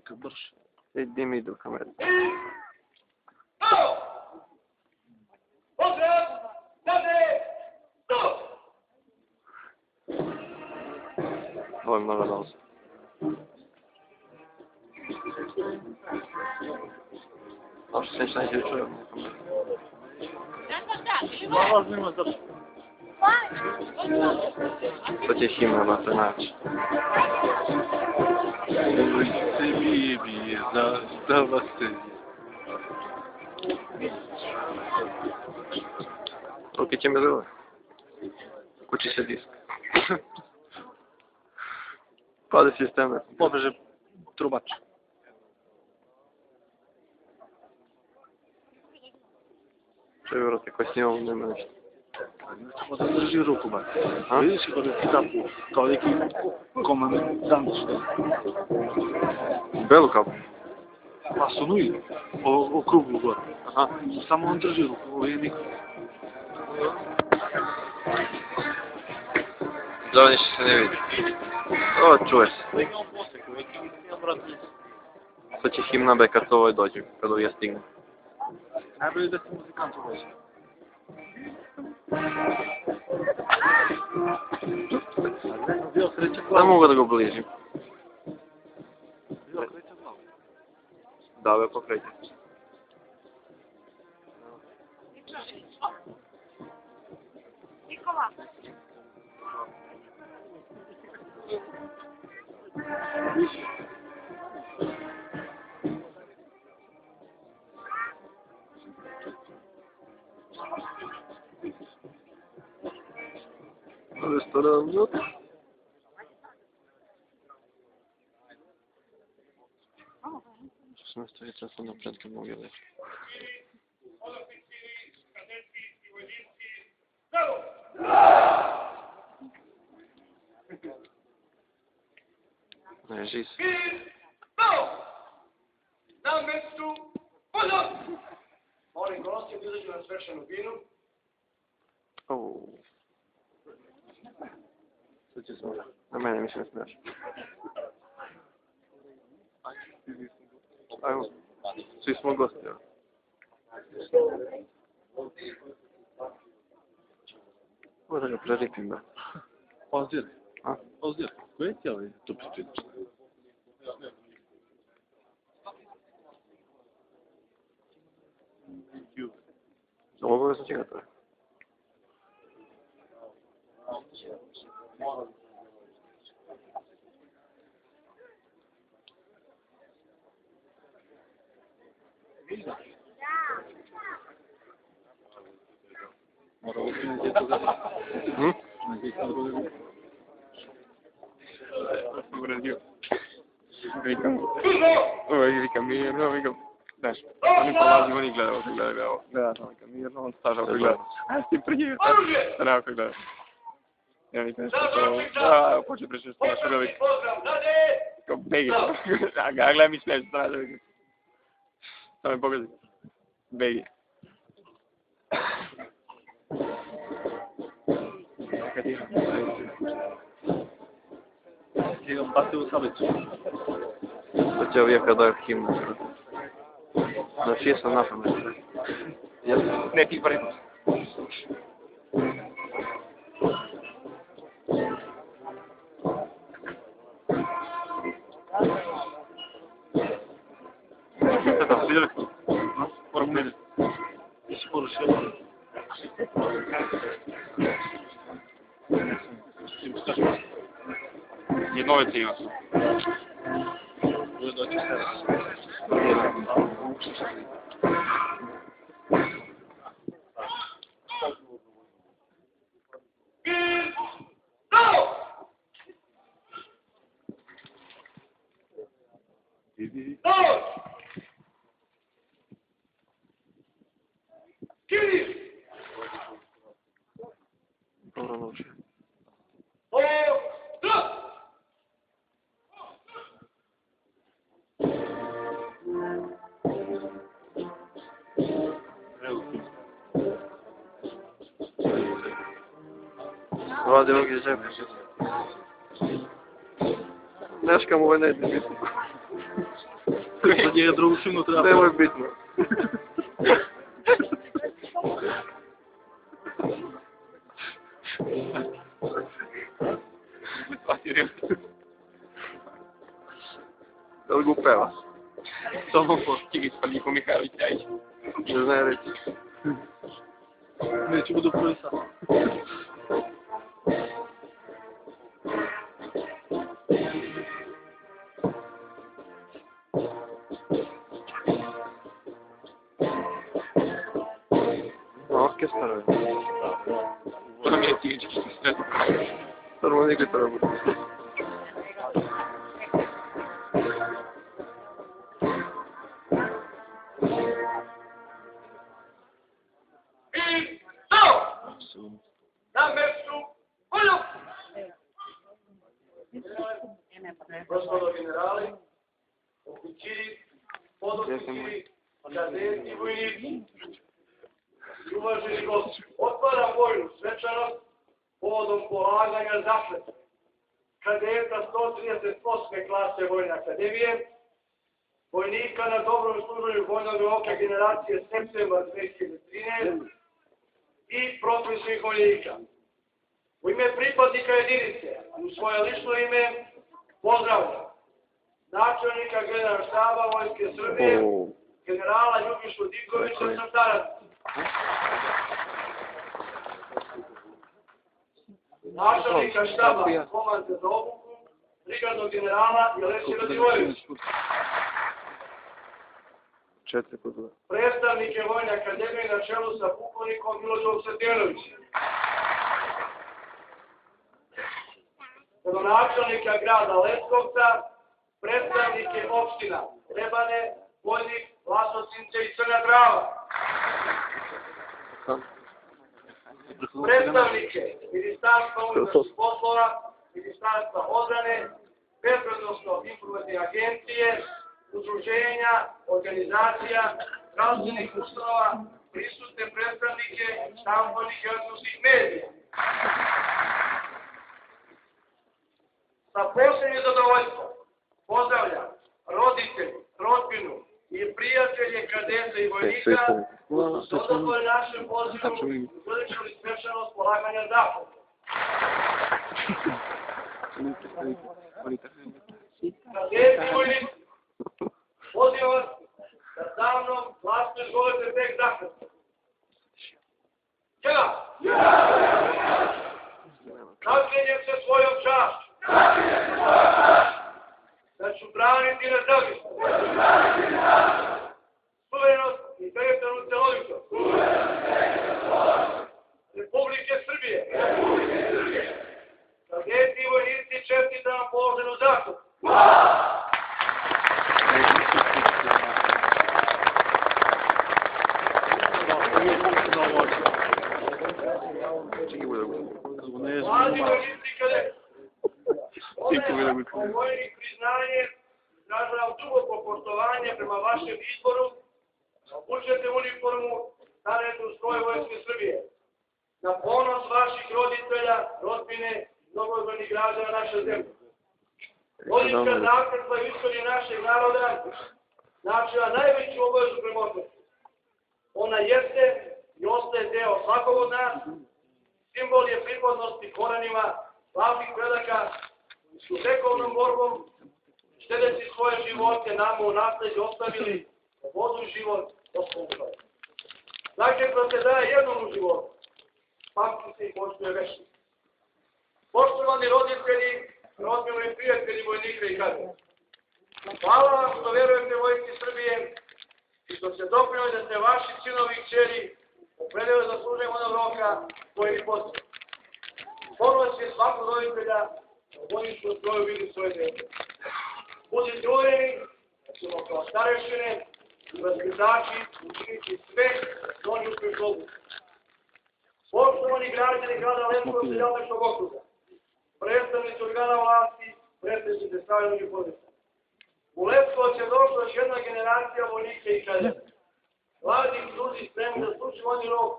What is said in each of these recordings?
Neka brže. Gdje mi idu kamere? Ovo je mnogo doza. Ovo što se neće neće čuo. Malo znima da... To će himna na taj način. Ulice Bibi, zastava se. Ruke će me zove. Kući se disk. Pade sisteme. Pobeže trubač. Čovjek vrati koji snimamo, nema ništa. Samo da drži ruku, bar. Vidiš kako da ti kapu, kao neki komandant što. Belu kapu? Pa su nuji, okruglu gore. Aha. Samo on drži ruku, ovo je niko. Dobro, ništa se ne vidi. O, čuje se. Sad će himna be kad ovo dođe, kad ovo ja stignem. Najbolje da se muzikant uvozi. Ne mogu da ga bližim. Da, pokreće. Nikola. Restoran yok. Что стоит сейчас на прянке могилы. Жизнь. Na mestu, pozor! Molim gosti, izađu na svešenu binu. Sad će smiješ. Na mene mi se ne smiješ. Ajmo, svi smo gosti, evo. Ovo da ga preripim, da. Ozir. A? Ozir. Koje ti ovaj tu pričaš? Ovo sam čega to je. Mora ukinuti toga. Uradio. Vikam, vikam mirno, vikam, znaš, oni polazi, oni gledaju, gleda sam, vikam mirno, on staža oko gleda. A ti prije, da nema kako gleda. Ja vikam nešto to, počeo pričati što naš uvijek, kao begi, a gledaj mi smiješ, straža, vikam. Samo mi pogledaj, begi. Kad ima, Imam pati u sabicu. To će uvijek kada je himna. Znači jesam na pamet. Ne ti prvi. Šta tam, vidjeli smo? Moram vidjeti. Jesi porušio? Jednovice ima su. Doći se. Dobro noći. Vadi ruke iz džepa. Neškam ovaj ne ide. Za njega drugu filmu treba... Nemoj bitno. Da li ga upeva? Samo po... Ti ga ispali ko Mihajlović Ljajić. Ne znam reći. Neću budu prvi sam. Orkestar je. To mi je tijički sve. Normalno nikad to ne bude. Gospodo generali, oficiri, podoficiri, kadeti i vojnici. Uvaženi gosti, otvaram vojnu svečanost povodom polaganja zakletve kadeta 138. klase Vojne akademije, vojnika na dobrom služenju vojnog roka generacije septembar 2013 i profesionalnih vojnika. U ime pripadnika jedinice, u svoje lično ime, pozdravljam načelnika generalnog štaba Vojske Srbije, generala Ljubišu Dikovića sa saradnicima. Načelnika štaba komande za obuku, brigadnog generala Jelešća Radivojevića. Predstavnike Vojne akademije na čelu sa pukovnikom Milošom Sretenovićem. Gradonačelnika grada Leskovca, predstavnike opština Lebane, Vojnik, Vlasotince i Crna Trava. Predstavnike Ministarstva unutrašnjih poslova, Ministarstva odbrane, Bezbednosno-informativne agencije, udruženja, organizacija, zdravstvenih ustanova, prisutne predstavnike štampanih i elektronskih medija. Sa posebnim zadovoljstvom pozdravljam roditelje, rodbinu i prijatelje kadeta i vojnika koji su odobili našem pozivu i uvršili svečanost polaganja zakletve. Kadeti i vojnici, pozivam vas da sa mnom glasno izgovorite tekst zakletve. Ja! Zaklinjem se svojom čašću da ću braniti nezavisnost, suverenost i teritorijalnu celovitost Republike Srbije. Kadeti i vojnici, čestitam vam položenu zakletvu. Mladi vojnici kadeti, vojnik priznanje, izražavam duboko poštovanje prema vašem izboru, obučete uniformu, stanete u stroj Vojske Srbije. Na ponos vaših roditelja, rodbine i mnogobrojnih građana naše zemlje. Vojnička zakletva u istoriji našeg naroda značila najveću obavezu prema otadžbini. Ona jeste i ostaje deo svakog od nas, simbol je pripadnosti korenima slavnih predaka su vekovnom borbom, štedeći svoje živote nama u nasleđe ostavili slobodu i život osnovno. Zakletva se daje jednom u životu, pamti se i poštuje večno. Poštovani roditelji, rodbino i prijatelji vojnika i kadeta, hvala vam što verujete Vojsci Srbije i što ste doprinuli da se vaši sinovi i kćeri opredele za služenje vojnog roka koji vi postoje. Ponos je svakog roditelja u vojničkom stroju vidi svoje dete. Budite uvjereni da ćemo kao starešine i vaspitači učiniti sve što oni uspiju slobu. Poštovani građani grada Leskovca i Jeleškog okruga, predstavnici organa vlasti, predstavnici stavljenih pozicija. U Leskovac je došla još jedna generacija vojnika i kadeta. Mladih ljudi spremni da služi vojni rok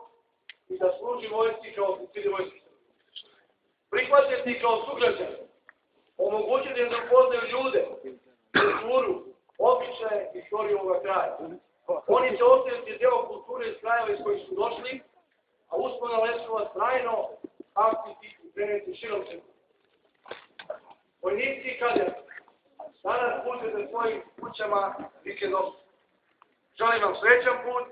i da služi vojsci kao oficiri Vojske. Prihvatiti kao sugrađani, omogućiti im da upoznaju ljude, kulturu, običaje istorije ovoga kraja. Oni će ostaviti deo kulture iz krajeva iz kojih su došli, a uspona Leskovac trajno pamtiti i preneti širom Srbije. Vojnici i kadeti, danas budete svojim kućama vikendom. Želim vam srećan put,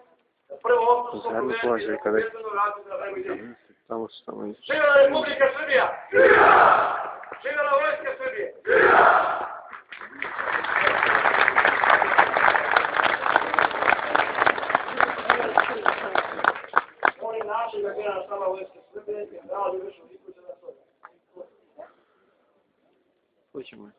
da prvo otpusko povedete i pobjedno radite na vreme djeca. Živjela Republika Srbija! Živjela Vojska Srbije! Molim našeg generala Štaba Vojske Srbije, generala Ljubiša Nikolića da stoji. Hoćemo.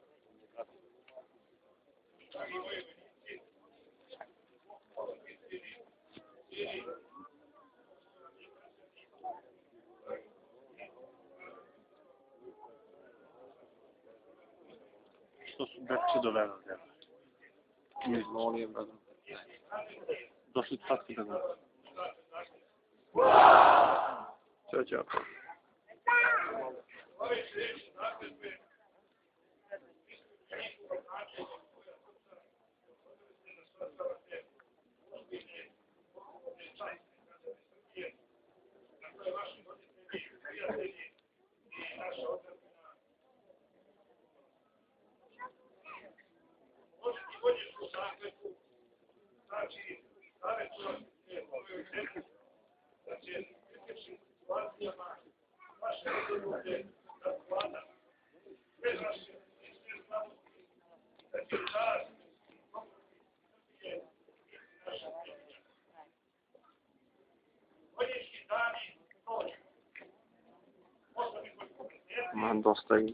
Što su dečci doveli od njega? Mi smo oni, brate. Došli tatki da ga. Ćao, ćao. Ma dosta i